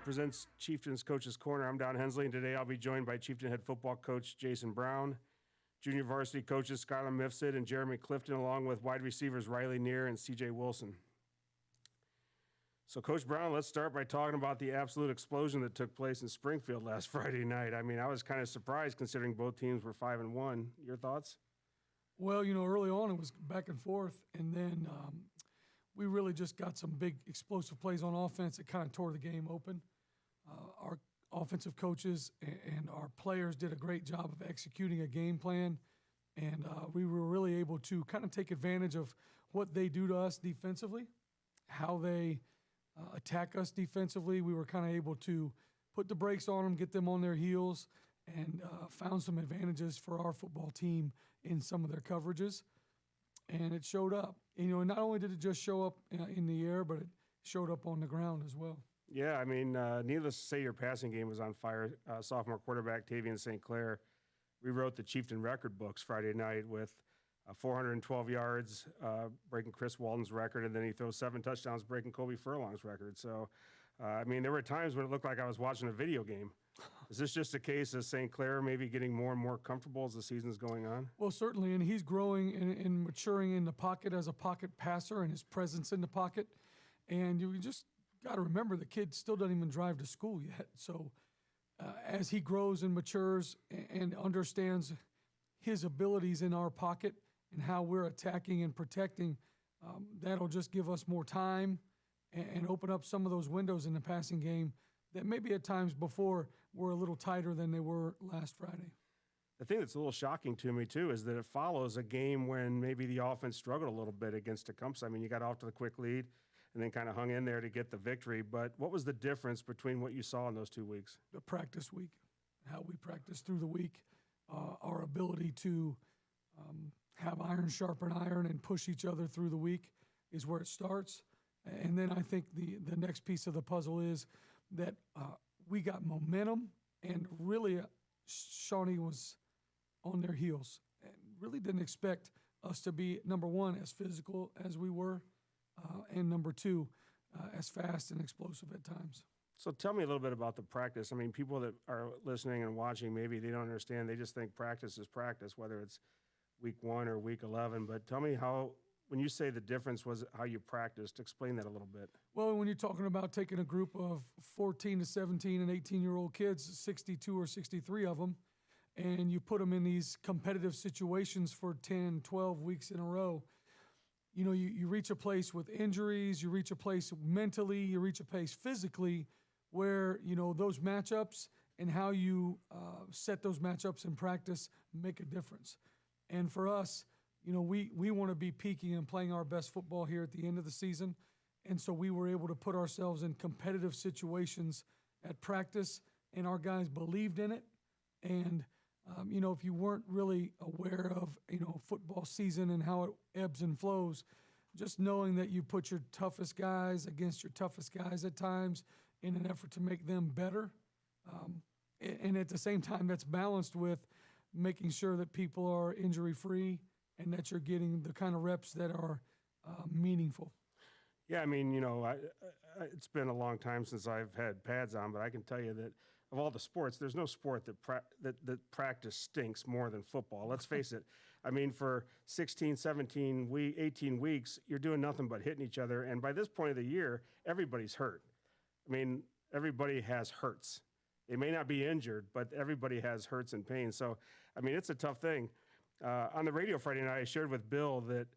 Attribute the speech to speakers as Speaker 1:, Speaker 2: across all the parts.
Speaker 1: presents Chieftain's Coach's Corner. I'm Don Hensley, and today I'll be joined by Chieftain head football coach Jason Brown, junior varsity coaches Skylar Mifsud and Jeremy Clifton, along with wide receivers Riley Neer and CJ Wilson. So, Coach Brown, let's start by talking about the absolute explosion that took place in Springfield last Friday night. I mean, I was kind of surprised considering both teams were 5-1. Your thoughts?
Speaker 2: Well, early on it was back and forth, and then we really just got some big explosive plays on offense that kind of tore the game open. Our offensive coaches and our players did a great job of executing a game plan, and we were really able to kind of take advantage of what they do to us defensively, how they attack us defensively. We were kind of able to put the brakes on them, get them on their heels, and found some advantages for our football team in some of their coverages. And it showed up. And, not only did it just show up in the air, but it showed up on the ground as well.
Speaker 1: Yeah, I mean, needless to say, your passing game was on fire. Sophomore quarterback Tavian St. Clair rewrote the Chieftain record books Friday night with 412 yards, breaking Chris Walton's record, and then he throws 7 touchdowns, breaking Kobe Furlong's record. So, I mean, there were times when it looked like I was watching a video game. Is this just a case of St. Clair maybe getting more and more comfortable as the season's going on?
Speaker 2: Well, certainly, and he's growing and maturing in the pocket as a pocket passer and his presence in the pocket. And you just got to remember the kid still doesn't even drive to school yet. So as he grows and matures and understands his abilities in our pocket and how we're attacking and protecting, that'll just give us more time and open up some of those windows in the passing game that maybe at times before were a little tighter than they were last Friday.
Speaker 1: The thing that's a little shocking to me, too, is that it follows a game when maybe the offense struggled a little bit against Tecumseh. I mean, you got off to the quick lead and then kind of hung in there to get the victory. But what was the difference between what you saw in those 2 weeks?
Speaker 2: The practice week, how we practice through the week, our ability to have iron sharpen iron and push each other through the week is where it starts. And then I think the next piece of the puzzle is that we got momentum, and really Shawnee was on their heels and really didn't expect us to be, number one, as physical as we were, and number two, as fast and explosive at times.
Speaker 1: So tell me a little bit about the practice. I mean, people that are listening and watching, maybe they don't understand. They just think practice is practice, whether it's week 1 or week 11. But tell me how, when you say the difference was how you practiced, explain that a little bit.
Speaker 2: Well, when you're talking about taking a group of 14 to 17 and 18-year-old kids, 62 or 63 of them, and you put them in these competitive situations for 10, 12 weeks in a row, you reach a place with injuries, you reach a place mentally, you reach a place physically where, those matchups and how you set those matchups in practice make a difference. And for us, we want to be peaking and playing our best football here at the end of the season. And so we were able to put ourselves in competitive situations at practice, and our guys believed in it. And, if you weren't really aware of, football season and how it ebbs and flows, just knowing that you put your toughest guys against your toughest guys at times in an effort to make them better. And at the same time, that's balanced with making sure that people are injury-free and that you're getting the kind of reps that are meaningful.
Speaker 1: Yeah, I mean, it's been a long time since I've had pads on, but I can tell you that of all the sports, there's no sport that practice stinks more than football. Let's face it. I mean, for 16, 17, 18 weeks, you're doing nothing but hitting each other. And by this point of the year, everybody's hurt. I mean, everybody has hurts. They may not be injured, but everybody has hurts and pain. So, I mean, it's a tough thing. On the radio Friday night, I shared with Bill that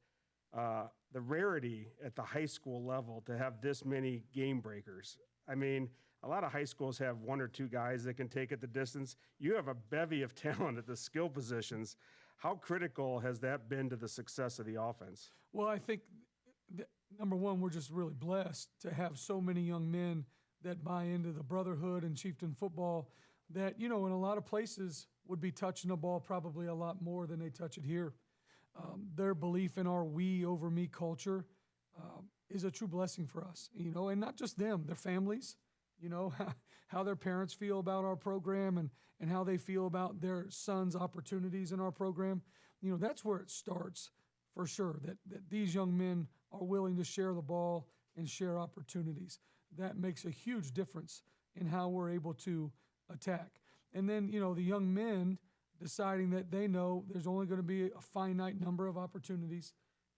Speaker 1: the rarity at the high school level to have this many game breakers. I mean, a lot of high schools have 1 or 2 guys that can take it the distance. You have a bevy of talent at the skill positions. How critical has that been to the success of the offense?
Speaker 2: Well, I think, number one, we're just really blessed to have so many young men that buy into the brotherhood and Chieftain football that, in a lot of places would be touching the ball probably a lot more than they touch it here. Their belief in our we over me culture is a true blessing for us, and not just them, their families, how their parents feel about our program and how they feel about their sons' opportunities in our program. That's where it starts for sure, that these young men are willing to share the ball and share opportunities. That makes a huge difference in how we're able to attack. And then, the young men deciding that they know there's only going to be a finite number of opportunities.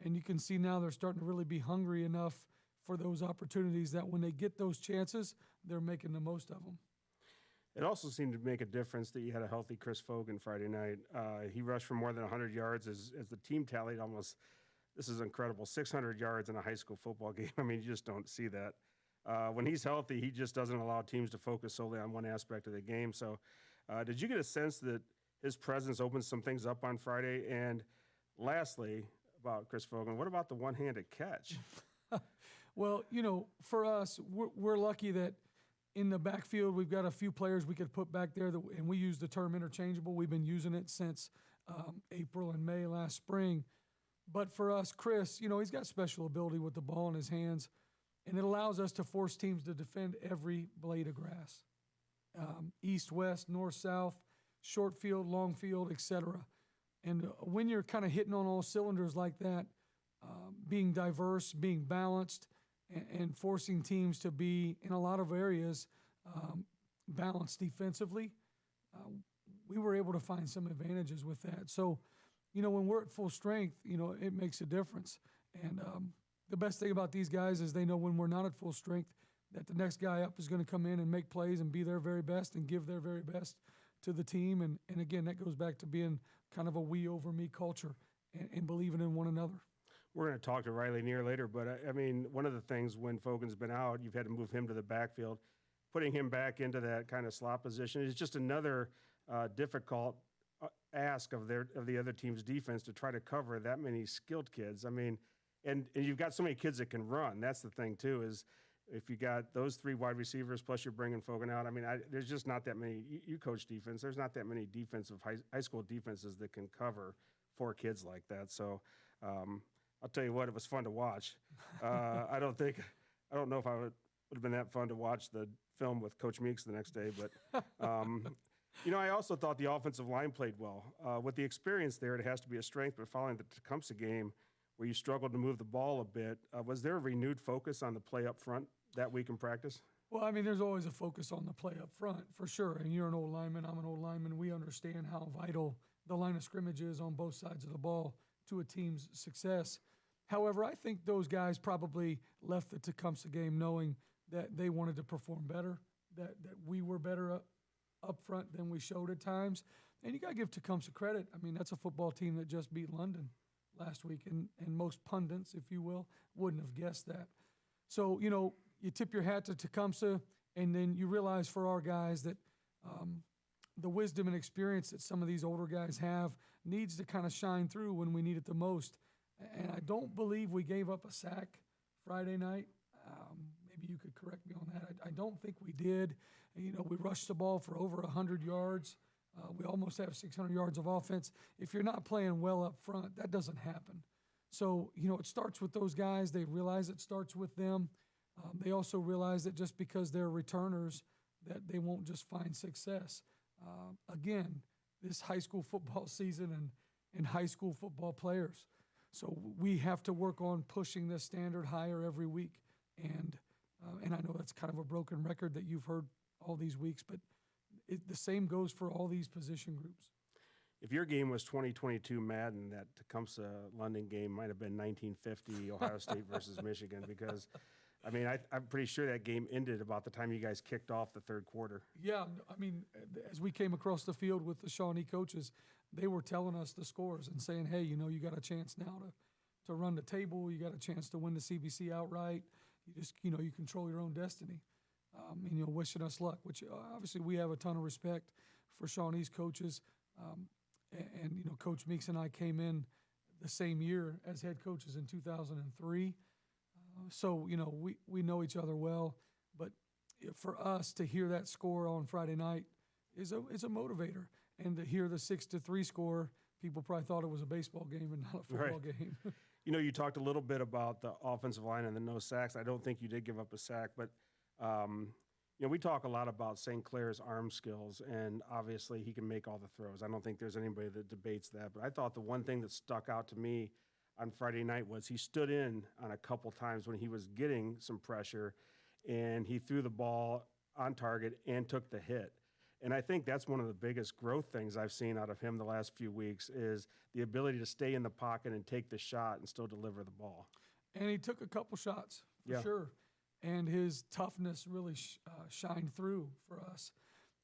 Speaker 2: And you can see now they're starting to really be hungry enough for those opportunities that when they get those chances, they're making the most of them.
Speaker 1: It also seemed to make a difference that you had a healthy Chris Fogan Friday night. He rushed for more than 100 yards as the team tallied almost, this is incredible, 600 yards in a high school football game. I mean, you just don't see that. When he's healthy, he just doesn't allow teams to focus solely on one aspect of the game. So did you get a sense that his presence opened some things up on Friday? And lastly, about Chris Fogan, what about the one-handed catch?
Speaker 2: Well, for us, we're lucky that in the backfield, we've got a few players we could put back there, and we use the term interchangeable. We've been using it since April and May last spring. But for us, Chris, he's got special ability with the ball in his hands, and it allows us to force teams to defend every blade of grass, east, west, north, south, short field, long field, etc. And when you're kind of hitting on all cylinders like that, being diverse, being balanced, and forcing teams to be, in a lot of areas, balanced defensively, we were able to find some advantages with that. So, when we're at full strength, it makes a difference. And the best thing about these guys is they know when we're not at full strength that the next guy up is going to come in and make plays and be their very best and give their very best to the team. And again, that goes back to being kind of a we over me culture and believing in one another.
Speaker 1: We're going to talk to Riley Neer later, but I mean, one of the things when Fogan's been out, you've had to move him to the backfield. Putting him back into that kind of slot position is just another difficult ask of the other team's defense to try to cover that many skilled kids. I mean, and you've got so many kids that can run. That's the thing too, is if you got those three wide receivers plus you're bringing Fogan out. I mean, there's just not that many. You coach defense. There's not that many high school defenses that can cover 4 kids like that. So. I'll tell you what, it was fun to watch. I don't know if I would have been that fun to watch the film with Coach Meeks the next day, but I also thought the offensive line played well. With the experience there, it has to be a strength, but following the Tecumseh game where you struggled to move the ball a bit, was there a renewed focus on the play up front that week in practice?
Speaker 2: Well, I mean, there's always a focus on the play up front, for sure. And you're an old lineman, I'm an old lineman. We understand how vital the line of scrimmage is on both sides of the ball to a team's success. However, I think those guys probably left the Tecumseh game knowing that they wanted to perform better, that we were better up front than we showed at times. And you got to give Tecumseh credit. I mean, that's a football team that just beat London last week, and most pundits, if you will, wouldn't have guessed that. So, you tip your hat to Tecumseh, and then you realize for our guys that the wisdom and experience that some of these older guys have needs to kind of shine through when we need it the most. And I don't believe we gave up a sack Friday night. Maybe you could correct me on that. I don't think we did. We rushed the ball for over 100 yards. We almost have 600 yards of offense. If you're not playing well up front, that doesn't happen. So, it starts with those guys. They realize it starts with them. They also realize that just because they're returners, that they won't just find success. Again, this high school football season and high school football players. So we have to work on pushing this standard higher every week. And I know that's kind of a broken record that you've heard all these weeks, but the same goes for all these position groups.
Speaker 1: If your game was 2022 Madden, that Tecumseh London game might have been 1950 Ohio State versus Michigan, because I mean, I'm pretty sure that game ended about the time you guys kicked off the third quarter.
Speaker 2: Yeah, I mean, as we came across the field with the Shawnee coaches, they were telling us the scores and saying, hey, you got a chance now to run the table. You got a chance to win the CBC outright. You just, you control your own destiny. And wishing us luck, which obviously we have a ton of respect for Shawnee's coaches. And Coach Meeks and I came in the same year as head coaches in 2003. So, we know each other well. But for us to hear that score on Friday night is a motivator. And to hear the 6-3 score, people probably thought it was a baseball game and not a football game.
Speaker 1: You talked a little bit about the offensive line and the no sacks. I don't think you did give up a sack, but we talk a lot about St. Clair's arm skills, and obviously he can make all the throws. I don't think there's anybody that debates that. But I thought the one thing that stuck out to me on Friday night was he stood in on a couple times when he was getting some pressure, and he threw the ball on target and took the hit. And I think that's one of the biggest growth things I've seen out of him the last few weeks is the ability to stay in the pocket and take the shot and still deliver the ball.
Speaker 2: And he took a couple shots, for
Speaker 1: Yeah.
Speaker 2: sure. And his toughness really shined through for us.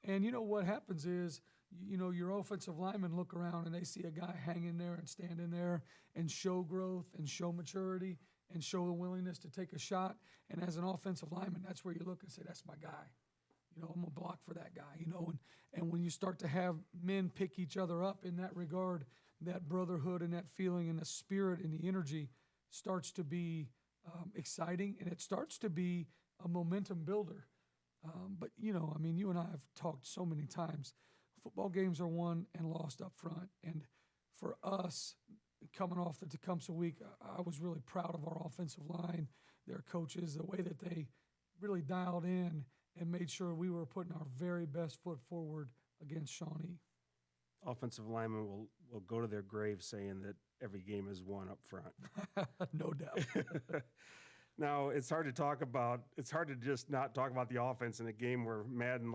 Speaker 2: And you know what happens is, your offensive linemen look around and they see a guy hanging there and standing there and show growth and show maturity and show the willingness to take a shot. And as an offensive lineman, that's where you look and say, that's my guy. I'm going to block for that guy, and when you start to have men pick each other up in that regard, that brotherhood and that feeling and the spirit and the energy starts to be exciting, and it starts to be a momentum builder. But, you and I have talked so many times. Football games are won and lost up front. And for us, coming off the Tecumseh week, I was really proud of our offensive line, their coaches, the way that they really dialed in and made sure we were putting our very best foot forward against Shawnee.
Speaker 1: Offensive linemen will go to their grave saying that every game is won up front.
Speaker 2: No doubt.
Speaker 1: Now, it's hard to just not talk about the offense in a game where Madden,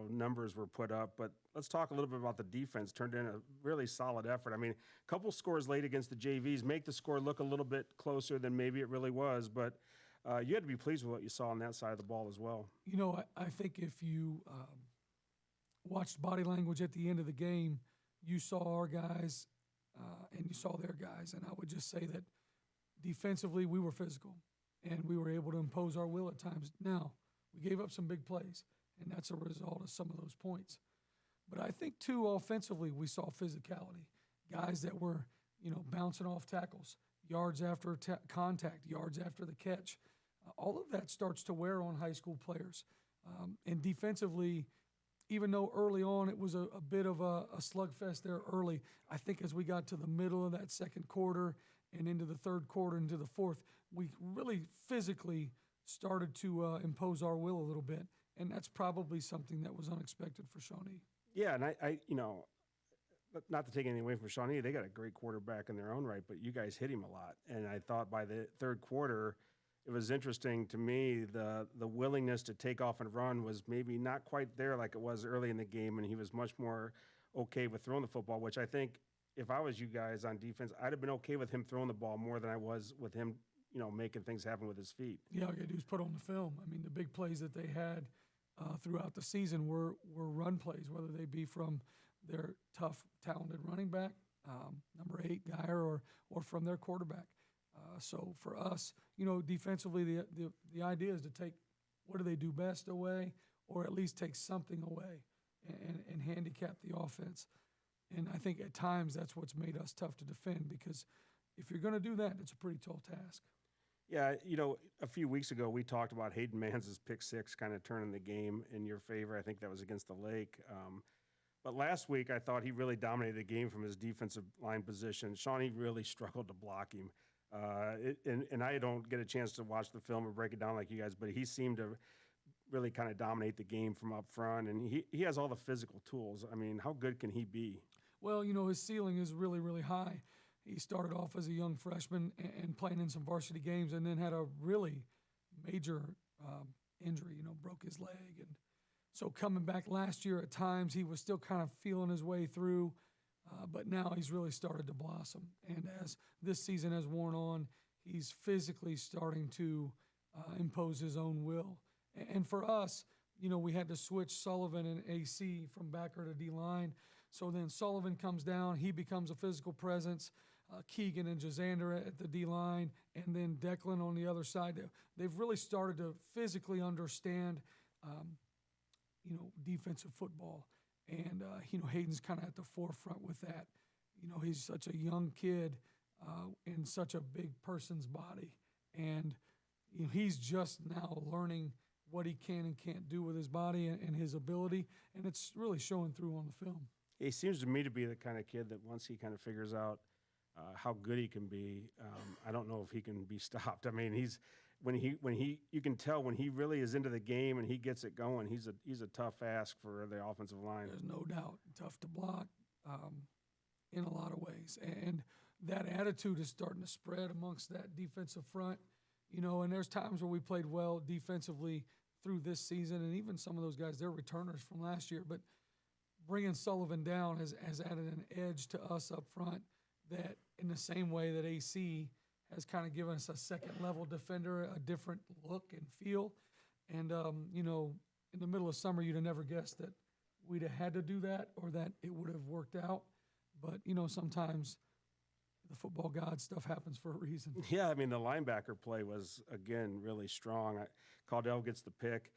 Speaker 1: numbers were put up. But let's talk a little bit about the defense. Turned in a really solid effort. I mean, a couple scores late against the JVs make the score look a little bit closer than maybe it really was. But you had to be pleased with what you saw on that side of the ball as well.
Speaker 2: I think if you watched body language at the end of the game, you saw our guys and you saw their guys. And I would just say that defensively, we were physical and we were able to impose our will at times. Now, we gave up some big plays, and that's a result of some of those points. But I think, too, offensively, we saw physicality. Guys that were, bouncing off tackles, yards after contact, yards after the catch. All of that starts to wear on high school players. And defensively, even though early on it was a bit of a slugfest there early, I think as we got to the middle of that second quarter and into the third quarter, into the fourth, we really physically started to impose our will a little bit. And that's probably something that was unexpected for Shawnee.
Speaker 1: Yeah, and I not to take anything away from Shawnee, they got a great quarterback in their own right, but you guys hit him a lot. And I thought by the third quarter, it was interesting to me, the willingness to take off and run was maybe not quite there like it was early in the game, and he was much more okay with throwing the football, which I think if I was you guys on defense, I'd have been okay with him throwing the ball more than I was with him, making things happen with his feet.
Speaker 2: Yeah, all you got to do is put on the film. I mean, the big plays that they had throughout the season were run plays, whether they be from their tough, talented running back, number 8 guy, or from their quarterback. So for us, defensively, the idea is to take what do they do best away, or at least take something away and handicap the offense. And I think at times that's what's made us tough to defend, because if you're going to do that, it's a pretty tall task.
Speaker 1: Yeah, a few weeks ago we talked about Hayden Mans's pick 6 kind of turning the game in your favor. I think that was against the Lake. But last week I thought he really dominated the game from his defensive line position. Shawnee really struggled to block him. And I don't get a chance to watch the film or break it down like you guys, but he seemed to really kind of dominate the game from up front. And he has all the physical tools. I mean, how good can he be?
Speaker 2: Well, his ceiling is really, really high. He started off as a young freshman and playing in some varsity games, and then had a really major injury, broke his leg. And so coming back last year, at times he was still kind of feeling his way through, but now he's really started to blossom. And as this season has worn on, he's physically starting to impose his own will. And for us, we had to switch Sullivan and AC from backer to D-line. So then Sullivan comes down, he becomes a physical presence. Keegan and Jazander at the D-line, and then Declan on the other side. They've really started to physically understand, defensive football. And, Hayden's kind of at the forefront with that. He's such a young kid in such a big person's body. And, he's just now learning what he can and can't do with his body and his ability, and it's really showing through on the film.
Speaker 1: He seems to me to be the kind of kid that once he kind of figures out how good he can be, I don't know if he can be stopped. I mean, you can tell when he really is into the game and he gets it going, he's a tough ask for the offensive line.
Speaker 2: There's no doubt. Tough to block in a lot of ways. And that attitude is starting to spread amongst that defensive front. And there's times where we played well defensively through this season, and even some of those guys, they're returners from last year. But bringing Sullivan down has added an edge to us up front that, in the same way that AC has kind of given us a second-level defender, a different look and feel. And, in the middle of summer, you'd have never guessed that we'd have had to do that or that it would have worked out. But, sometimes the football god stuff happens for a reason.
Speaker 1: Yeah, I mean, the linebacker play was, again, really strong. Caudell gets the pick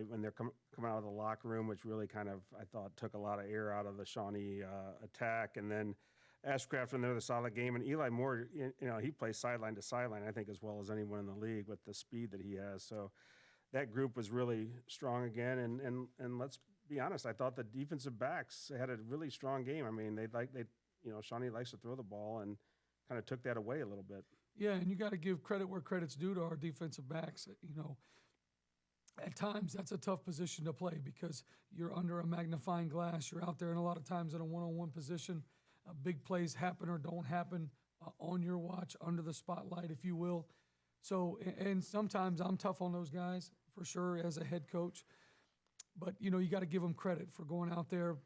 Speaker 1: when they're coming out of the locker room, which really kind of, I thought, took a lot of air out of the Shawnee attack. And then Ashcraft when they're the solid game. And Eli Moore, he plays sideline to sideline, I think, as well as anyone in the league with the speed that he has. So that group was really strong again. And let's be honest, I thought the defensive backs had a really strong game. I mean, Shawnee likes to throw the ball and kind of took that away a little bit.
Speaker 2: Yeah, and you got to give credit where credit's due to our defensive backs. At times that's a tough position to play because you're under a magnifying glass. You're out there, and a lot of times in a one-on-one position, big plays happen or don't happen on your watch, under the spotlight, if you will. So, and sometimes I'm tough on those guys for sure as a head coach. But, you got to give them credit for going out there,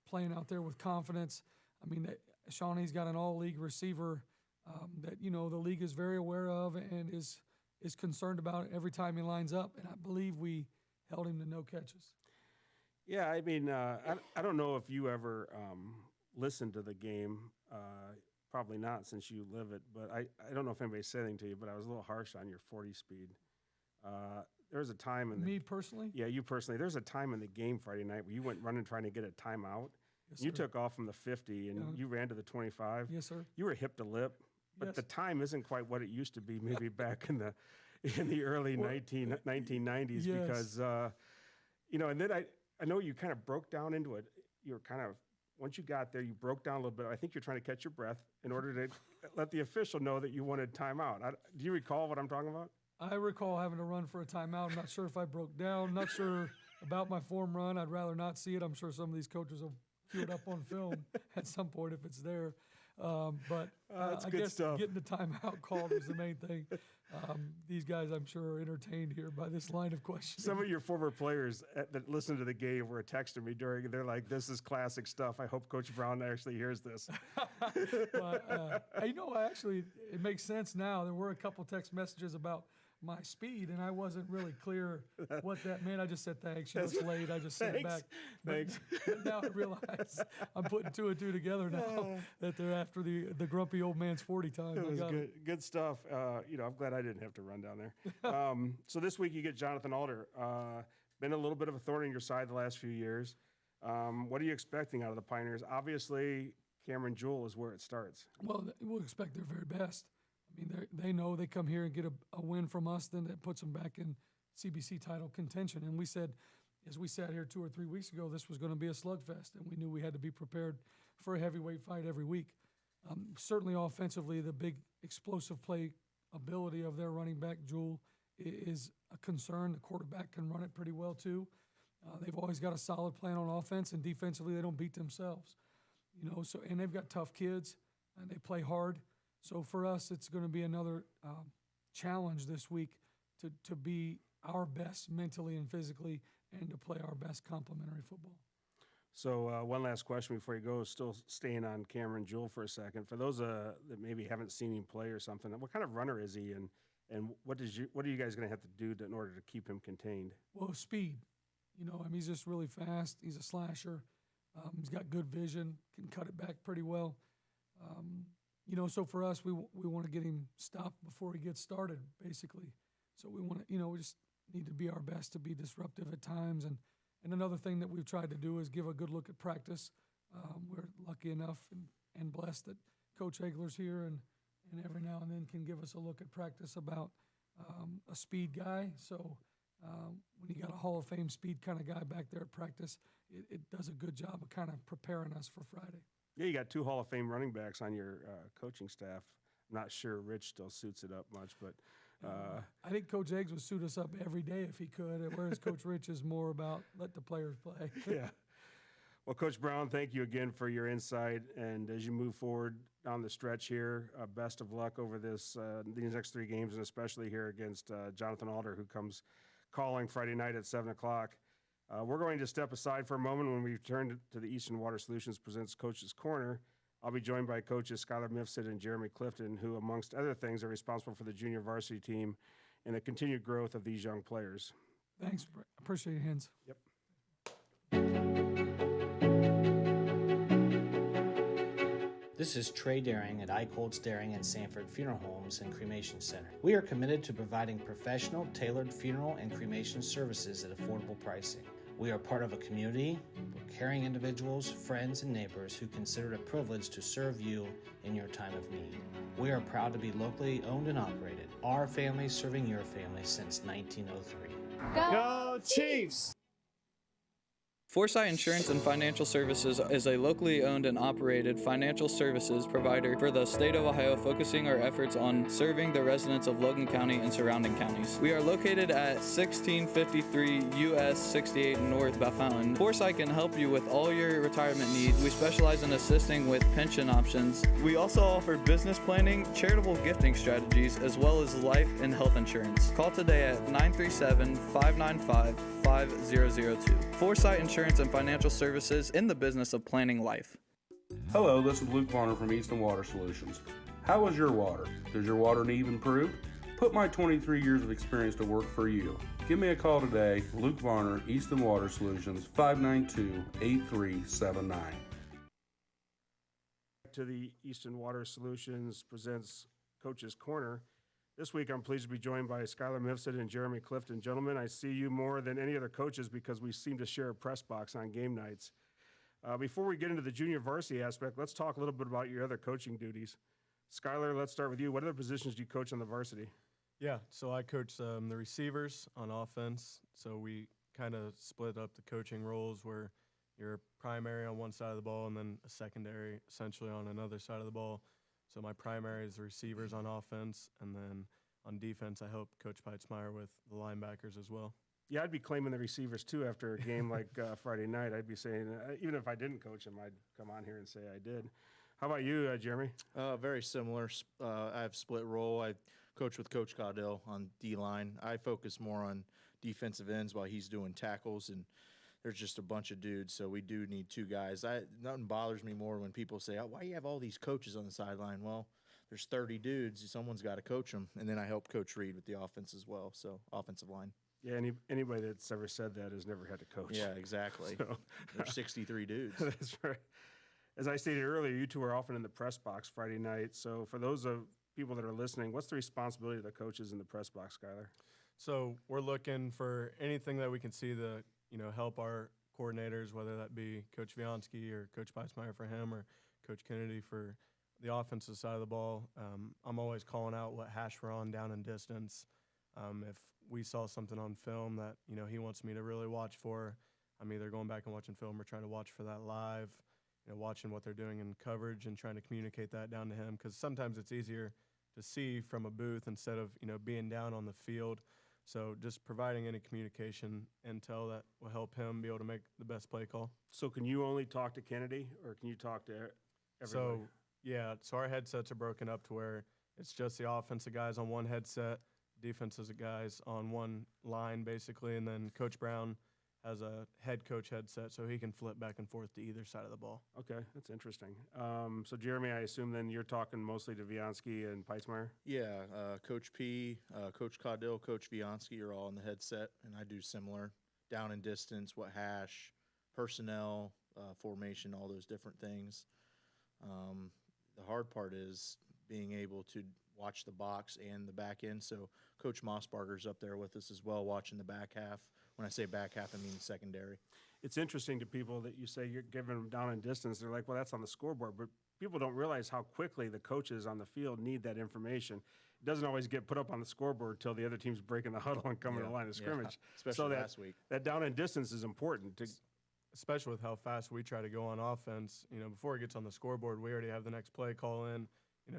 Speaker 2: playing out there with confidence. I mean, Shawnee's got an all-league receiver that, the league is very aware of and is concerned about every time he lines up. And I believe we held him to no catches.
Speaker 1: Yeah, I mean, I don't know if you ever listened to the game. Probably not since you live it. But I don't know if anybody said anything to you, but I was a little harsh on your 40 speed. There was a time in
Speaker 2: Me personally?
Speaker 1: Yeah, you personally. There's a time in the game Friday night where you went running trying to get a timeout.
Speaker 2: Yes,
Speaker 1: you
Speaker 2: sir.
Speaker 1: took off from the 50 and you ran to the 25.
Speaker 2: Yes, sir.
Speaker 1: You were hip to lip, but
Speaker 2: Yes.
Speaker 1: the time isn't quite what it used to be maybe back in the early 1990s
Speaker 2: Yes.
Speaker 1: because and then I know you kind of broke down into it. You were kind of, once you got there, you broke down a little bit. I think you're trying to catch your breath in order to let the official know that you wanted timeout. Do you recall what I'm talking about?
Speaker 2: I recall having to run for a timeout. I'm not sure if I broke down. Not sure about my form run. I'd rather not see it. I'm sure some of these coaches will cue it up on film at some point if it's there. But
Speaker 1: That's
Speaker 2: I
Speaker 1: good
Speaker 2: guess
Speaker 1: stuff.
Speaker 2: getting the timeout called was the main thing. These guys, I'm sure, are entertained here by this line of questioning.
Speaker 1: Some of your former players that listened to the game were texting me during, and they're like, this is classic stuff. I hope Coach Brown actually hears this.
Speaker 2: But, actually, it makes sense now. There were a couple text messages about my speed, and I wasn't really clear what that meant. I just said thanks. She looks late. I just sent it back.
Speaker 1: Thanks.
Speaker 2: But now I realize I'm putting two and two together now that they're after the grumpy old man's 40 time.
Speaker 1: It was
Speaker 2: I got
Speaker 1: good, good stuff. I'm glad I didn't have to run down there. So this week you get Jonathan Alder. Been a little bit of a thorn in your side the last few years. What are you expecting out of the Pioneers? Obviously, Cameron Jewell is where it starts.
Speaker 2: Well, we'll expect their very best. I mean, they know they come here and get a win from us, then that puts them back in CBC title contention. And we said, as we sat here 2 or 3 weeks ago, this was going to be a slugfest, and we knew we had to be prepared for a heavyweight fight every week. Certainly offensively, the big explosive play ability of their running back, Jewell, is a concern. The quarterback can run it pretty well, too. They've always got a solid plan on offense, and defensively they don't beat themselves. And they've got tough kids, and they play hard. So for us, it's going to be another challenge this week to be our best mentally and physically and to play our best complementary football.
Speaker 1: So one last question before you go, still staying on Cameron Jewell for a second. For those that maybe haven't seen him play or something, what kind of runner is he, and what are you guys going to have to do in order to keep him contained?
Speaker 2: Well, speed. He's just really fast. He's a slasher. He's got good vision, can cut it back pretty well. So for us, we want to get him stopped before he gets started, basically. So we want to, we just need to be our best to be disruptive at times. And another thing that we've tried to do is give a good look at practice. We're lucky enough and blessed that Coach Egler's here and every now and then can give us a look at practice about a speed guy. So when you got a Hall of Fame speed kind of guy back there at practice, it does a good job of kind of preparing us for Friday.
Speaker 1: Yeah, you got 2 Hall of Fame running backs on your coaching staff. I'm not sure Rich still suits it up much, but
Speaker 2: I think Coach Eggs would suit us up every day if he could, whereas Coach Rich is more about let the players play.
Speaker 1: Yeah. Well, Coach Brown, thank you again for your insight, and as you move forward down the stretch here, best of luck over these next 3 games, and especially here against Jonathan Alder, who comes calling Friday night at 7 o'clock. We're going to step aside for a moment. When we return to the Eastern Water Solutions presents Coach's Corner, I'll be joined by coaches Skylar Mifsud and Jeremy Clifton, who, amongst other things, are responsible for the junior varsity team and the continued growth of these young players.
Speaker 2: Thanks. Appreciate it, Hans.
Speaker 1: Yep.
Speaker 3: This is Trey Daring at Eichholz Daring and Sanford Funeral Homes and Cremation Center. We are committed to providing professional, tailored funeral and cremation services at affordable pricing. We are part of a community of caring individuals, friends, and neighbors who consider it a privilege to serve you in your time of need. We are proud to be locally owned and operated. Our family serving your family since 1903.
Speaker 4: Go Chiefs!
Speaker 5: Foresight Insurance and Financial Services is a locally owned and operated financial services provider for the state of Ohio, focusing our efforts on serving the residents of Logan County and surrounding counties. We are located at 1653 US 68 North Bellefontaine. Foresight can help you with all your retirement needs. We specialize in assisting with pension options. We also offer business planning, charitable gifting strategies, as well as life and health insurance. Call today at 937-595-5002. Foresight Insurance and Financial Services, in the business of planning life.
Speaker 6: Hello, this is Luke Varner from Eastern Water Solutions. How is your water? Does your water need improved? Put my 23 years of experience to work for you. Give me a call today, Luke Varner, Eastern Water Solutions, 592-8379.
Speaker 1: To the Eastern Water Solutions presents Coach's Corner. This week, I'm pleased to be joined by Skylar Mifsud and Jeremy Clifton. Gentlemen, I see you more than any other coaches because we seem to share a press box on game nights. Before we get into the junior varsity aspect, let's talk a little bit about your other coaching duties. Skylar, let's start with you. What other positions do you coach on the varsity?
Speaker 7: Yeah, so I coach the receivers on offense. So we kind of split up the coaching roles where you're primary on one side of the ball and then a secondary essentially on another side of the ball. So my primary is the receivers on offense, and then on defense, I help Coach Peitzmeyer with the linebackers as well.
Speaker 1: Yeah, I'd be claiming the receivers too after a game like Friday night. I'd be saying, even if I didn't coach them, I'd come on here and say I did. How about you, Jeremy?
Speaker 8: Very similar. I have split role. I coach with Coach Caudill on D-line. I focus more on defensive ends while he's doing tackles, and there's just a bunch of dudes, so we do need two guys. Nothing bothers me more when people say, why do you have all these coaches on the sideline? Well, there's 30 dudes. Someone's got to coach them. And then I help Coach Reed with the offense as well, so offensive line.
Speaker 1: Yeah, anybody that's ever said that has never had to coach.
Speaker 8: Yeah, exactly.
Speaker 1: So,
Speaker 8: there's 63 dudes.
Speaker 1: That's right. As I stated earlier, you two are often in the press box Friday night. So for those of people that are listening, what's the responsibility of the coaches in the press box, Skylar?
Speaker 7: So we're looking for anything that we can see to help our coordinators, whether that be Coach Viansky or Coach Peitzmeyer for him or Coach Kennedy for the offensive side of the ball. I'm always calling out what hash we're on down in distance. If we saw something on film that he wants me to really watch for, I'm either going back and watching film or trying to watch for that live, watching what they're doing in coverage and trying to communicate that down to him, because sometimes it's easier to see from a booth instead of being down on the field. So just providing any communication intel that will help him be able to make the best play call.
Speaker 1: So can you only talk to Kennedy, or can you talk to everybody?
Speaker 7: So our headsets are broken up to where it's just the offensive guys on one headset, defensive guys on one line basically, and then Coach Brown has a head coach headset so he can flip back and forth to either side of the ball.
Speaker 1: Okay, that's interesting. So Jeremy, I assume then you're talking mostly to Viansky and Peitzmeyer?
Speaker 8: Yeah, Coach P, Coach Caudill, Coach Viansky are all on the headset, and I do similar. Down and distance, what hash, personnel, formation, all those different things. The hard part is being able to watch the box and the back end. So Coach Mossbarger's up there with us as well, watching the back half. When I say back half, I mean secondary.
Speaker 1: It's interesting to people that you say you're giving them down in distance. They're like, well, that's on the scoreboard. But people don't realize how quickly the coaches on the field need that information. It doesn't always get put up on the scoreboard until the other team's breaking the huddle and coming to the line of scrimmage.
Speaker 8: Especially last week.
Speaker 1: That down in distance is important.
Speaker 7: Especially with how fast we try to go on offense. Before it gets on the scoreboard, we already have the next play call in,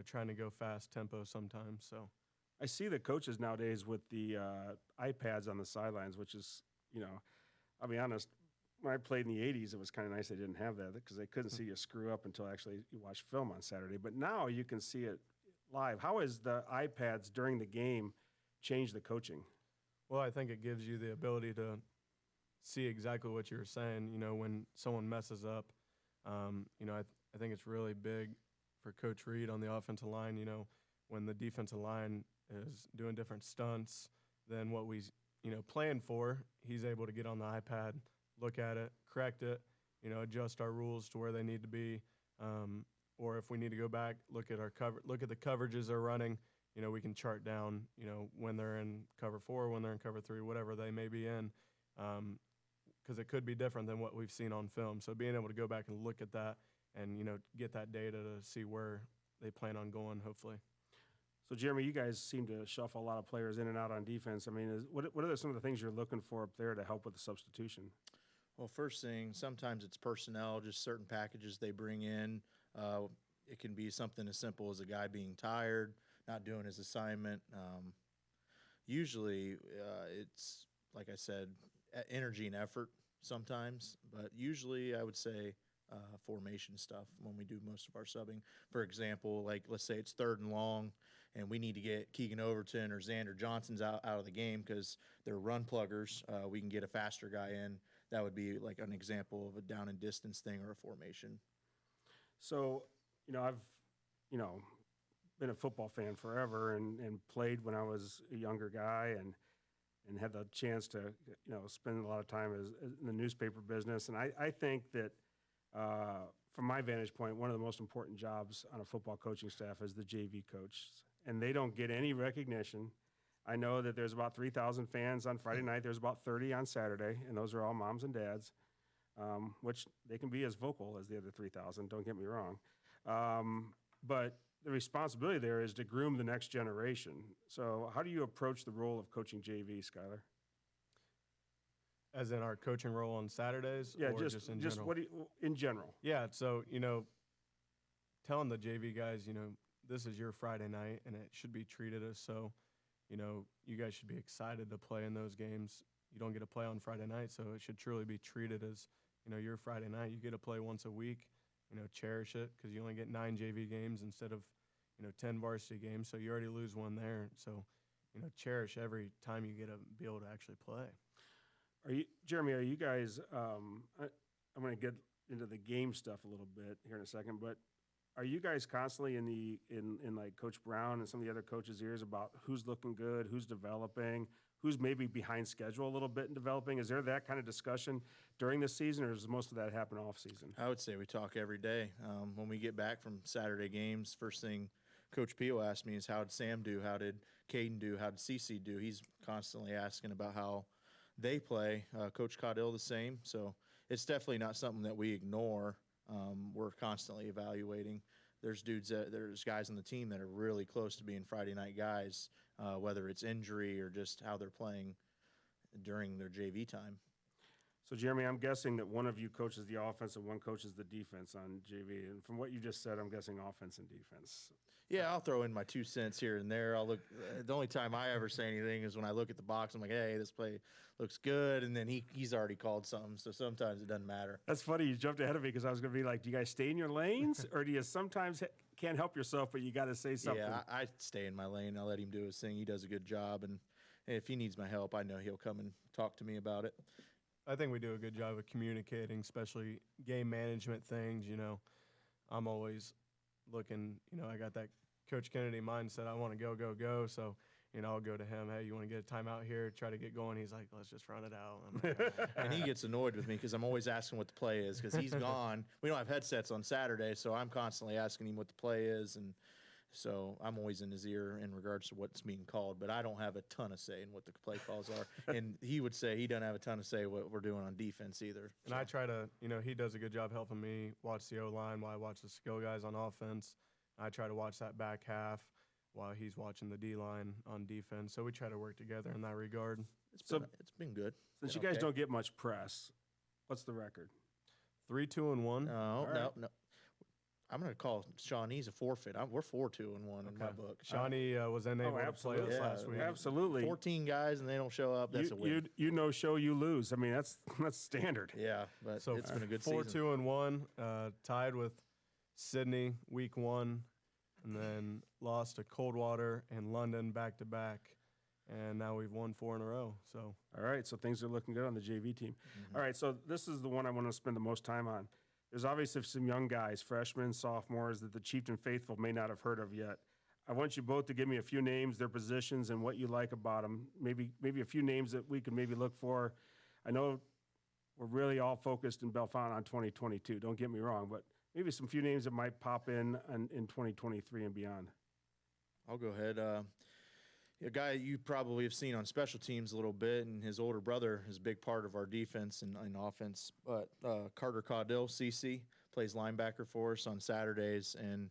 Speaker 7: trying to go fast tempo sometimes. So
Speaker 1: I see the coaches nowadays with the iPads on the sidelines, which is, I'll be honest, when I played in the 80s, it was kind of nice they didn't have that because they couldn't see you screw up until actually you watched film on Saturday. But now you can see it live. How has the iPads during the game changed the coaching?
Speaker 7: Well, I think it gives you the ability to see exactly what you were saying. You know, when someone messes up, you know, I think it's really big for Coach Reed on the offensive line. You know, when the defensive line is doing different stunts than what we, you know, planned for, he's able to get on the iPad, look at it, correct it, you know, adjust our rules to where they need to be. Or if we need to go back, look at the coverages they're running. You know, we can chart down, you know, when they're in cover 4, when they're in cover 3, whatever they may be in, because it could be different than what we've seen on film. So being able to go back and look at that and, you know, get that data to see where they plan on going, hopefully.
Speaker 1: So, Jeremy, you guys seem to shuffle a lot of players in and out on defense. I mean, what are some of the things you're looking for up there to help with the substitution?
Speaker 8: Well, first thing, sometimes it's personnel, just certain packages they bring in. It can be something as simple as a guy being tired, not doing his assignment. Usually, it's, like I said, energy and effort sometimes, but usually I would say formation stuff when we do most of our subbing. For example, like let's say it's 3rd and long, and we need to get Keegan Overton or Xander Johnson's out of the game because they're run pluggers. We can get a faster guy in. That would be like an example of a down and distance thing or a formation.
Speaker 1: So, you know, I've, you know, been a football fan forever and played when I was a younger guy and had the chance to, you know, spend a lot of time in the newspaper business. And I think that from my vantage point, one of the most important jobs on a football coaching staff is the JV coach. And they don't get any recognition. I know that there's about 3,000 fans on Friday night. There's about 30 on Saturday, and those are all moms and dads, which they can be as vocal as the other 3,000, don't get me wrong. But the responsibility there is to groom the next generation. So how do you approach the role of coaching JV, Skylar?
Speaker 7: As in our coaching role on Saturdays?
Speaker 1: Yeah,
Speaker 7: or just in general?
Speaker 1: What in general?
Speaker 7: Yeah, so, you know, telling the JV guys, you know, this is your Friday night, and it should be treated as so. You know, you guys should be excited to play in those games. You don't get to play on Friday night, so it should truly be treated as, you know, your Friday night. You get to play once a week. You know, cherish it because you only get 9 JV games instead of, you know, 10 varsity games. So you already lose one there. So, you know, cherish every time you get to be able to actually play.
Speaker 1: Jeremy, are you guys, I'm going to get into the game stuff a little bit here in a second, but are you guys constantly in like Coach Brown and some of the other coaches' ears about who's looking good, who's developing, who's maybe behind schedule a little bit in developing? Is there that kind of discussion during the season, or does most of that happen off season?
Speaker 8: I would say we talk every day. When we get back from Saturday games, first thing Coach P will ask me is, how did Sam do? How did Caden do? How did CC do? He's constantly asking about how they play. Coach Caudill the same. So it's definitely not something that we ignore. We're constantly evaluating. There's guys on the team that are really close to being Friday night guys, whether it's injury or just how they're playing during their JV time.
Speaker 1: So, Jeremy, I'm guessing that one of you coaches the offense and one coaches the defense on JV. And from what you just said, I'm guessing offense and defense.
Speaker 8: Yeah, I'll throw in my 2 cents here and there. I'll look. The only time I ever say anything is when I look at the box. I'm like, hey, this play looks good, and then he's already called something. So sometimes it doesn't matter.
Speaker 1: That's funny. You jumped ahead of me because I was going to be like, do you guys stay in your lanes, or do you sometimes can't help yourself, but you got to say something?
Speaker 8: Yeah, I stay in my lane. I let him do his thing. He does a good job, and if he needs my help, I know he'll come and talk to me about it.
Speaker 7: I think we do a good job of communicating, especially game management things. You know, I'm always looking, you know, I got that Coach Kennedy mindset. I want to go. So, you know, I'll go to him. Hey, you want to get a timeout here? Try to get going. He's like, let's just run it out.
Speaker 8: And he gets annoyed with me because I'm always asking what the play is because he's gone. We don't have headsets on Saturday, so I'm constantly asking him what the play is. And so I'm always in his ear in regards to what's being called, but I don't have a ton of say in what the play calls are. And he would say he doesn't have a ton of say what we're doing on defense either.
Speaker 7: And I try to, you know, he does a good job helping me watch the O-line while I watch the skill guys on offense. I try to watch that back half while he's watching the D-line on defense. So we try to work together in that regard.
Speaker 8: It's been good.
Speaker 1: Since you guys don't get much press, what's the record?
Speaker 7: 3-2-1.
Speaker 8: No. I'm going to call Shawnee's a forfeit. We're 4-2-1 in my book.
Speaker 7: Shawnee was unable to play us last week.
Speaker 1: Absolutely.
Speaker 8: 14 guys and they don't show up. That's a win.
Speaker 1: You know, show you lose. I mean, that's standard.
Speaker 8: Yeah, but
Speaker 7: So
Speaker 8: it's been a good season.
Speaker 7: 4-2-1, tied with Sydney week 1, and then lost to Coldwater and London back-to-back. and now we've won 4 in a row. So
Speaker 1: All right, so things are looking good on the JV team. All right, so this is the one I want to spend the most time on. There's obviously some young guys, freshmen, sophomores, that the Chieftain faithful may not have heard of yet. I want you both to give me a few names, their positions, and what you like about them. Maybe a few names that we can maybe look for. I know we're really all focused in Bellefontaine on 2022. Don't get me wrong, but maybe some few names that might pop in 2023 and beyond.
Speaker 8: I'll go ahead. A guy you probably have seen on special teams a little bit, and his older brother is a big part of our defense and offense. But Carter Caudill, CC, plays linebacker for us on Saturdays. And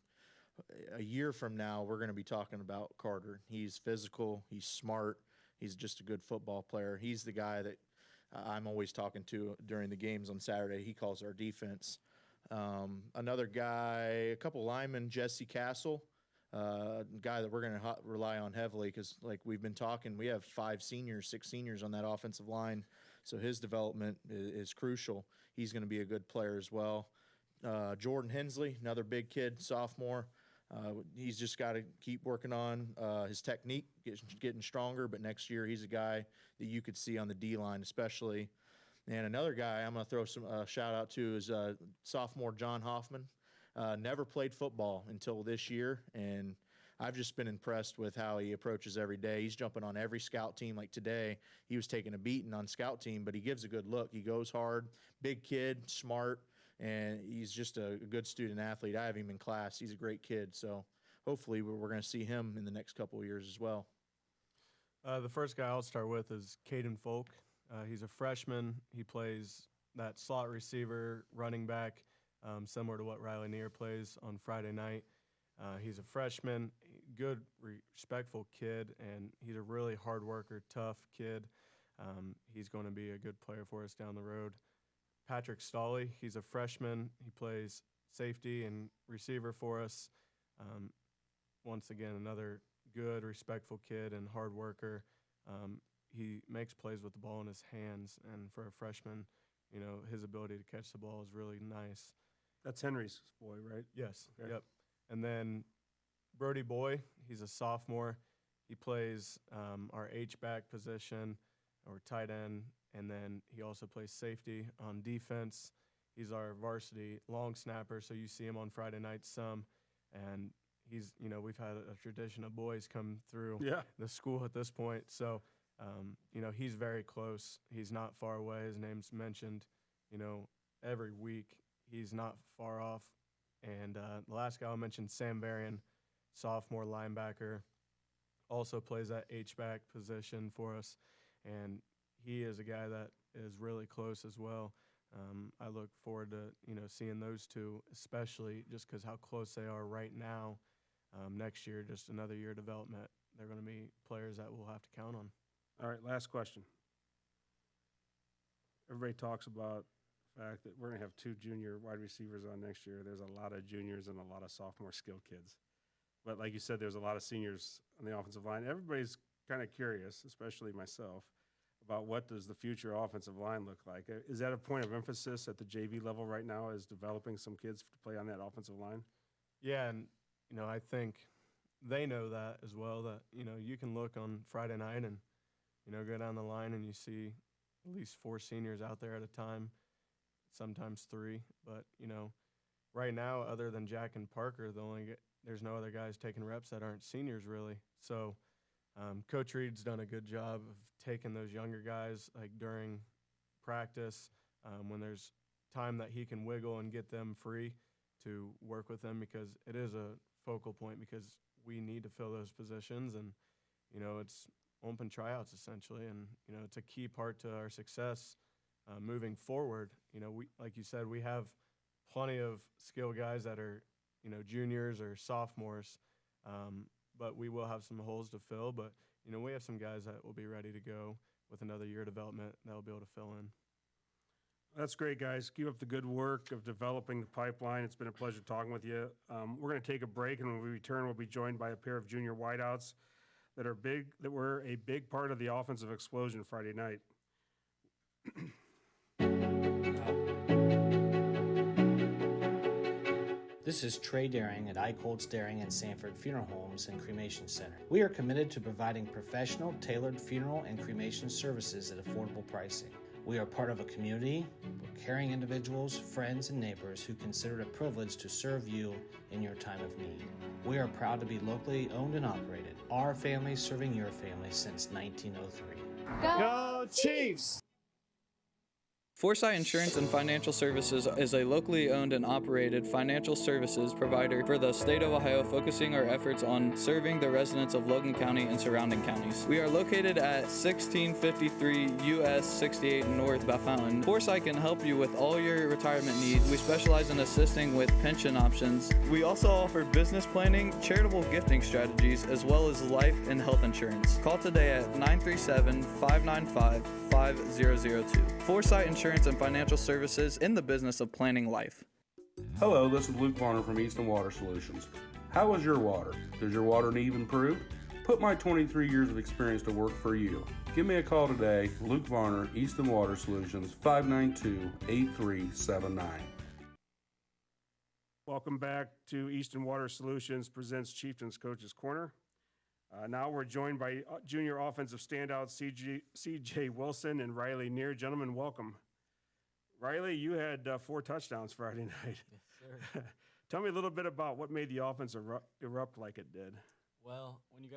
Speaker 8: a year from now, we're going to be talking about Carter. He's physical. He's smart. He's just a good football player. He's the guy that I'm always talking to during the games on Saturday. He calls our defense. Another guy, a couple linemen, Jesse Castle. Guy that we're going to rely on heavily because, like we've been talking, we have 6 seniors on that offensive line, so his development is crucial. He's going to be a good player as well. Jordan Hensley, another big kid, sophomore. He's just got to keep working on his technique, getting stronger, but next year he's a guy that you could see on the D-line especially. And another guy I'm going to throw some shout out to is sophomore John Hoffman. Never played football until this year, and I've just been impressed with how he approaches every day. He's jumping on every scout team. Like today, he was taking a beating on scout team, but he gives a good look. He goes hard, big kid, smart, and he's just a good student athlete. I have him in class. He's a great kid, so hopefully we're going to see him in the next couple of years as well.
Speaker 7: the first guy I'll start with is Caden Folk. He's a freshman. He plays that slot receiver, running back, similar to what Riley Neer plays on Friday night. He's a freshman, good, respectful kid, and he's a really hard worker, tough kid. He's going to be a good player for us down the road. Patrick Stahly, he's a freshman. He plays safety and receiver for us. Once again, another good, respectful kid and hard worker. He makes plays with the ball in his hands, and for a freshman, you know, his ability to catch the ball is really nice.
Speaker 1: That's Henry's boy, right?
Speaker 7: Yes.
Speaker 1: Okay.
Speaker 7: Yep. And then Brody Boy, he's a sophomore. He plays our H-back position or tight end, and then he also plays safety on defense. He's our varsity long snapper, so you see him on Friday nights some. And he's, you know, we've had a tradition of boys come through the school at this point. So, you know, he's very close. He's not far away. His name's mentioned, you know, every week. He's not far off. And the last guy I'll mention, Sam Varian, sophomore linebacker, also plays that H-back position for us. And he is a guy that is really close as well. I look forward to, you know, seeing those two, especially just because how close they are right now. Next year, just another year of development. They're going to be players that we'll have to count on.
Speaker 1: All right, last question. Everybody talks about the fact that we're going to have 2 junior wide receivers on next year. There's a lot of juniors and a lot of sophomore skilled kids. But like you said, there's a lot of seniors on the offensive line. Everybody's kind of curious, especially myself, about what does the future offensive line look like. Is that a point of emphasis at the JV level right now, is developing some kids to play on that offensive line?
Speaker 7: Yeah, and, you know, I think they know that as well, that, you know, you can look on Friday night and, you know, go down the line and you see at least 4 seniors out there at a time, sometimes 3. But, you know, right now, other than Jack and Parker, there's no other guys taking reps that aren't seniors really. So Coach Reed's done a good job of taking those younger guys, like during practice, when there's time that he can wiggle and get them free to work with them, because it is a focal point, because we need to fill those positions. And, you know, it's open tryouts essentially, and, you know, it's a key part to our success moving forward. You know, we, like you said, we have plenty of skilled guys that are, you know, juniors or sophomores, but we will have some holes to fill. But, you know, we have some guys that will be ready to go with another year of development that will be able to fill in.
Speaker 1: That's great, guys. Keep up the good work of developing the pipeline. It's been a pleasure talking with you. We're going to take a break, and when we return, we'll be joined by a pair of junior wideouts that were a big part of the offensive explosion Friday night.
Speaker 3: This is Trey Daring at Eichholz Daring and Sanford Funeral Homes and Cremation Center. We are committed to providing professional, tailored funeral and cremation services at affordable pricing. We are part of a community where caring individuals, friends, and neighbors who consider it a privilege to serve you in your time of need. We are proud to be locally owned and operated. Our family serving your family since 1903.
Speaker 4: Go Chiefs!
Speaker 5: Foresight Insurance and Financial Services is a locally owned and operated financial services provider for the state of Ohio, focusing our efforts on serving the residents of Logan County and surrounding counties. We are located at 1653 US 68 North Bellefontaine. Foresight can help you with all your retirement needs. We specialize in assisting with pension options. We also offer business planning, charitable gifting strategies, as well as life and health insurance. Call today at 937-595-5002. Foresight Insurance and Financial Services, in the business of planning life.
Speaker 6: Hello, this is Luke Varner from Easton Water Solutions. How is your water? Does your water need improved? Put my 23 years of experience to work for you. Give me a call today, Luke Varner, Easton Water Solutions, 592-8379.
Speaker 1: Welcome back to Eastern Water Solutions presents Chieftains Coach's Corner. Now we're joined by junior offensive standout C.J. Wilson and Riley Neer. Gentlemen, welcome. Riley, you had 4 touchdowns Friday night.
Speaker 9: Yes, sir.
Speaker 1: Tell me a little bit about what made the offense erupt like it did.
Speaker 9: Well, when you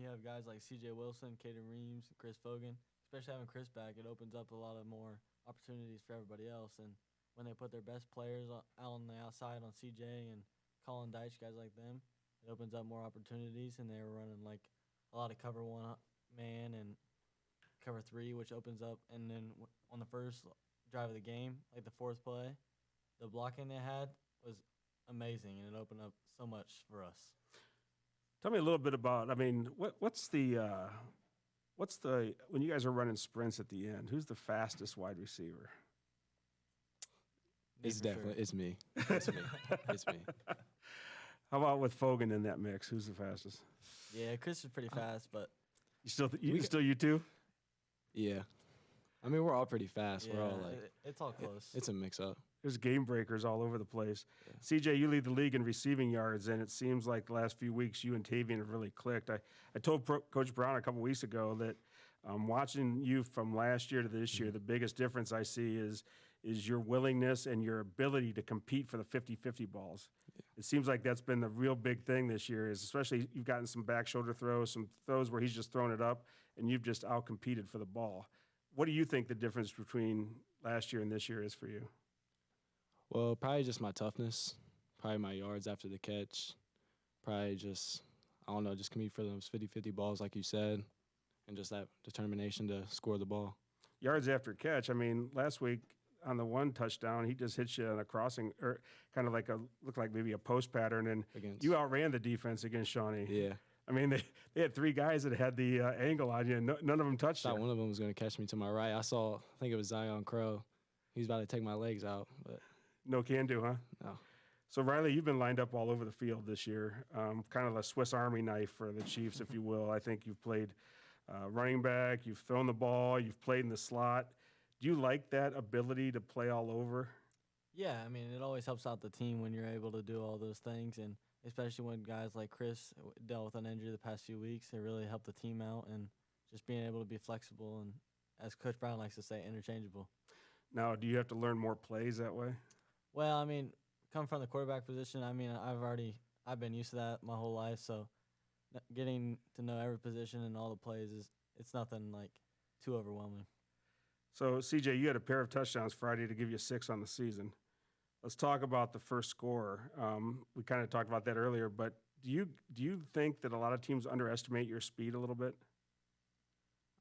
Speaker 9: have guys like C.J. Wilson, Caden Reams, and Chris Fogan, especially having Chris back, it opens up a lot of more opportunities for everybody else. And when they put their best players out on the outside on C.J. and Colin Deitch, guys like them, it opens up more opportunities. And they were running like a lot of cover 1 man and cover 3, which opens up. And then on the first drive of the game, like the 4th play, the blocking they had was amazing, and it opened up so much for us.
Speaker 1: Tell me a little bit about, what's the when you guys are running sprints at the end, who's the fastest wide receiver?
Speaker 10: It's
Speaker 9: for sure.
Speaker 10: definitely, it's me. It's me. It's me.
Speaker 1: How about with Fogan in that mix? Who's the fastest?
Speaker 9: Yeah, Chris is pretty fast, but
Speaker 1: You too?
Speaker 10: Yeah. I mean, we're all pretty fast.
Speaker 9: yeah,
Speaker 10: We're all like,
Speaker 9: it's all close.
Speaker 10: it's a mix up.
Speaker 1: There's game breakers all over the place.
Speaker 10: Yeah.
Speaker 1: CJ, you lead the league in receiving yards, and it seems like the last few weeks you and Tavian have really clicked. I told Coach Brown a couple weeks ago that watching you from last year to this year, the biggest difference I see is your willingness and your ability to compete for the 50-50 balls. Yeah. It seems like that's been the real big thing this year, is especially you've gotten some back shoulder throws, some throws where he's just thrown it up, and you've just out-competed for the ball. What do you think the difference between last year and this year is for you?
Speaker 10: Well, probably just my toughness, probably my yards after the catch, probably just, I don't know, just compete for those 50-50 balls like you said, and just that determination to score the ball.
Speaker 1: Yards after catch, last week on the 1 touchdown, he just hit you on a crossing, or kind of like looked like maybe a post pattern, and you outran the defense against Shawnee.
Speaker 10: Yeah.
Speaker 1: They had 3 guys that had the angle on you, and none of them touched
Speaker 10: I thought
Speaker 1: you.
Speaker 10: one of them was going to catch me to my right. I think it was Zion Crow. He was about to take my legs out, but
Speaker 1: No can do, huh?
Speaker 10: no.
Speaker 1: So, Riley, you've been lined up all over the field this year, kind of a Swiss Army knife for the Chiefs, if you will. I think you've played running back, you've thrown the ball, you've played in the slot. Do you like that ability to play all over?
Speaker 9: Yeah, it always helps out the team when you're able to do all those things, and especially when guys like Chris dealt with an injury the past few weeks, it really helped the team out, and just being able to be flexible and, as Coach Brown likes to say, interchangeable.
Speaker 1: Now, do you have to learn more plays that way?
Speaker 9: Well, come from the quarterback position, I've been used to that my whole life, so getting to know every position and all the plays it's nothing like too overwhelming.
Speaker 1: So, CJ, you had a pair of touchdowns Friday to give you 6 on the season. Let's talk about the first score. We kind of talked about that earlier, but do you think that a lot of teams underestimate your speed a little bit?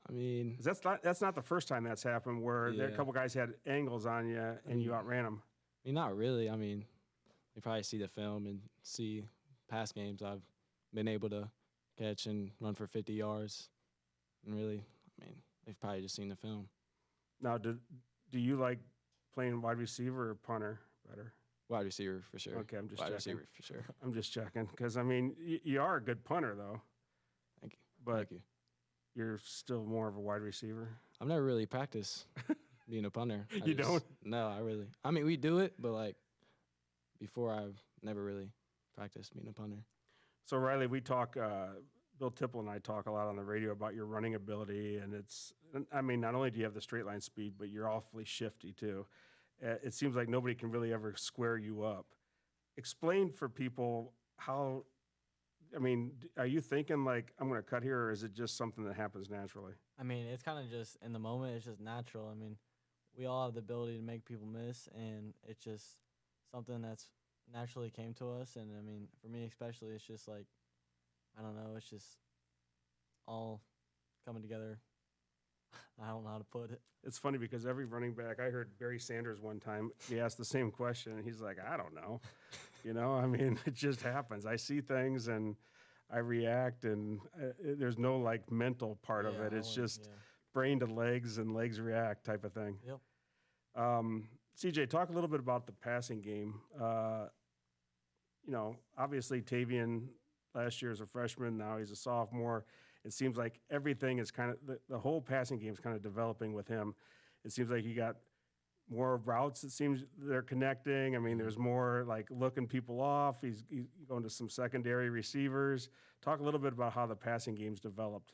Speaker 1: 'Cause that's not the first time that's happened, where a couple guys had angles on you and you outran them.
Speaker 10: Not really. They probably see the film and see past games I've been able to catch and run for 50 yards. And really, they've probably just seen the film.
Speaker 1: Now, do you like playing wide receiver or punter better?
Speaker 10: Wide receiver for sure.
Speaker 1: Okay, I'm just
Speaker 10: wide
Speaker 1: checking.
Speaker 10: receiver for sure.
Speaker 1: I'm just checking because you are a good punter though.
Speaker 10: Thank you.
Speaker 1: But
Speaker 10: Thank you.
Speaker 1: you're still more of a wide receiver.
Speaker 10: I've never really practiced being a punter.
Speaker 1: You don't?
Speaker 10: No, I really. We do it, but before I've never really practiced being a punter.
Speaker 1: So Riley, we talk, Bill Tipple and I talk a lot on the radio about your running ability, and I mean, not only do you have the straight line speed, but you're awfully shifty too. It seems like nobody can really ever square you up. Explain for people how, I mean, are you thinking like, I'm going to cut here, or is it just something that happens naturally?
Speaker 9: I mean, it's kind of just in the moment. It's just natural. I mean, we all have the ability to make people miss, and it's just something that's naturally came to us. And I mean, for me especially, it's just like, I don't know, it's just all coming together. I don't know how to put it.
Speaker 1: It's funny because every running back, I heard Barry Sanders one time, he asked the same question, and he's like, I don't know. I mean, it just happens. I see things and I react, and there's no like mental part of it. It's just brain to legs and legs react type of thing.
Speaker 9: Yep.
Speaker 1: CJ, talk a little bit about the passing game. Obviously Tavian last year as a freshman, now he's a sophomore. It seems like everything is kind of, the whole passing game is kind of developing with him. It seems like he got more routes, it seems they're connecting. I mean, there's more like looking people off. He's going to some secondary receivers. Talk a little bit about how the passing game's developed.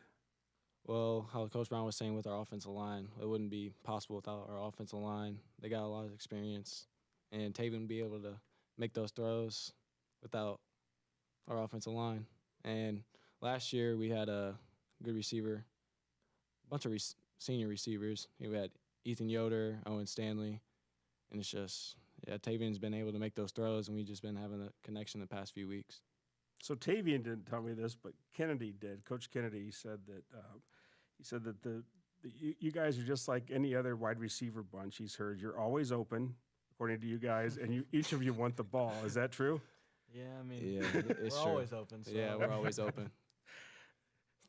Speaker 10: Well, how Coach Brown was saying with our offensive line, it wouldn't be possible without our offensive line. They got a lot of experience, and Tavian would be able to make those throws without our offensive line. And last year we had a good receiver, a bunch of senior receivers. We had Ethan Yoder, Owen Stahly, and it's just, Tavian's been able to make those throws, and we've just been having a connection the past few weeks.
Speaker 1: So Tavian didn't tell me this, but Kennedy did. Coach Kennedy, he said that you guys are just like any other wide receiver bunch. He's heard you're always open, according to you guys, and each of you want the ball. Is that true?
Speaker 9: Yeah, I mean,
Speaker 10: Yeah, it's
Speaker 9: we're
Speaker 10: true.
Speaker 9: always open. So.
Speaker 10: Yeah, we're always open.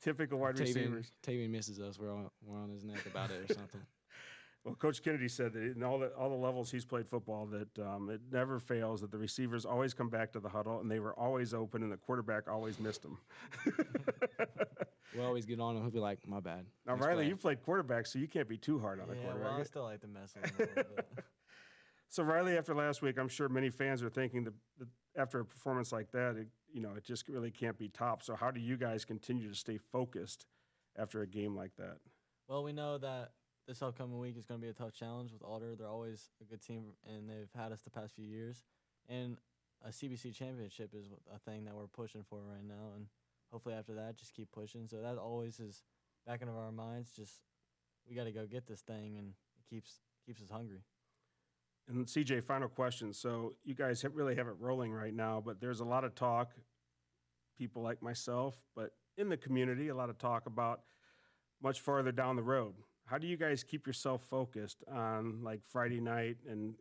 Speaker 1: Typical wide receivers.
Speaker 10: Tavian misses us. We're on his neck about it or something.
Speaker 1: Well, Coach Kennedy said that in all the levels he's played football, that it never fails, that the receivers always come back to the huddle, and they were always open, and the quarterback always missed them.
Speaker 10: We always get on him. He'll be like, my bad.
Speaker 1: Now,
Speaker 10: Next
Speaker 1: Riley,
Speaker 10: play.
Speaker 1: you played quarterback, so you can't be too hard on the quarterback.
Speaker 9: Well, I still like to mess with him a little bit.
Speaker 1: So, Riley, after last week, I'm sure many fans are thinking that after a performance like that, it just really can't be topped. So how do you guys continue to stay focused after a game like that?
Speaker 9: Well, we know that this upcoming week is going to be a tough challenge with Alder. They're always a good team, and they've had us the past few years. And a CBC championship is a thing that we're pushing for right now, and hopefully after that, just keep pushing. So that always is back into our minds. Just we got to go get this thing, and it keeps us hungry.
Speaker 1: And CJ, final question. So you guys really have it rolling right now, but there's a lot of talk, people like myself, but in the community, a lot of talk about much farther down the road. How do you guys keep yourself focused on like Friday night and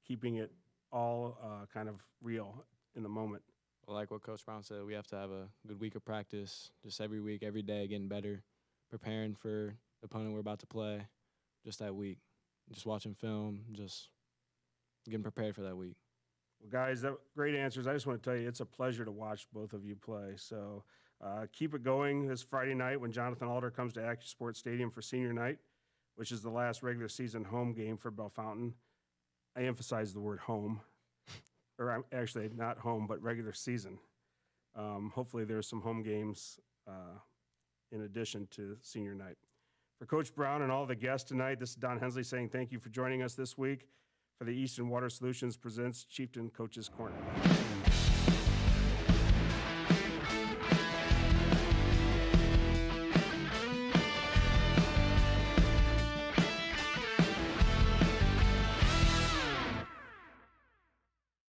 Speaker 1: keeping it all kind of real in the moment?
Speaker 10: Well, like what Coach Brown said, we have to have a good week of practice, just every week, every day, getting better, preparing for the opponent we're about to play, just that week. Just watching film, just getting prepared for that week.
Speaker 1: Well, guys, great answers. I just want to tell you, it's a pleasure to watch both of you play. So keep it going this Friday night when Jonathan Alder comes to Action Sports Stadium for senior night, which is the last regular season home game for Bellefontaine. I emphasize the word home, or actually not home, but regular season. Hopefully there's some home games in addition to senior night. For Coach Brown and all the guests tonight, this is Don Hensley saying thank you for joining us this week for the Eastern Water Solutions Presents Chieftain Coaches Corner.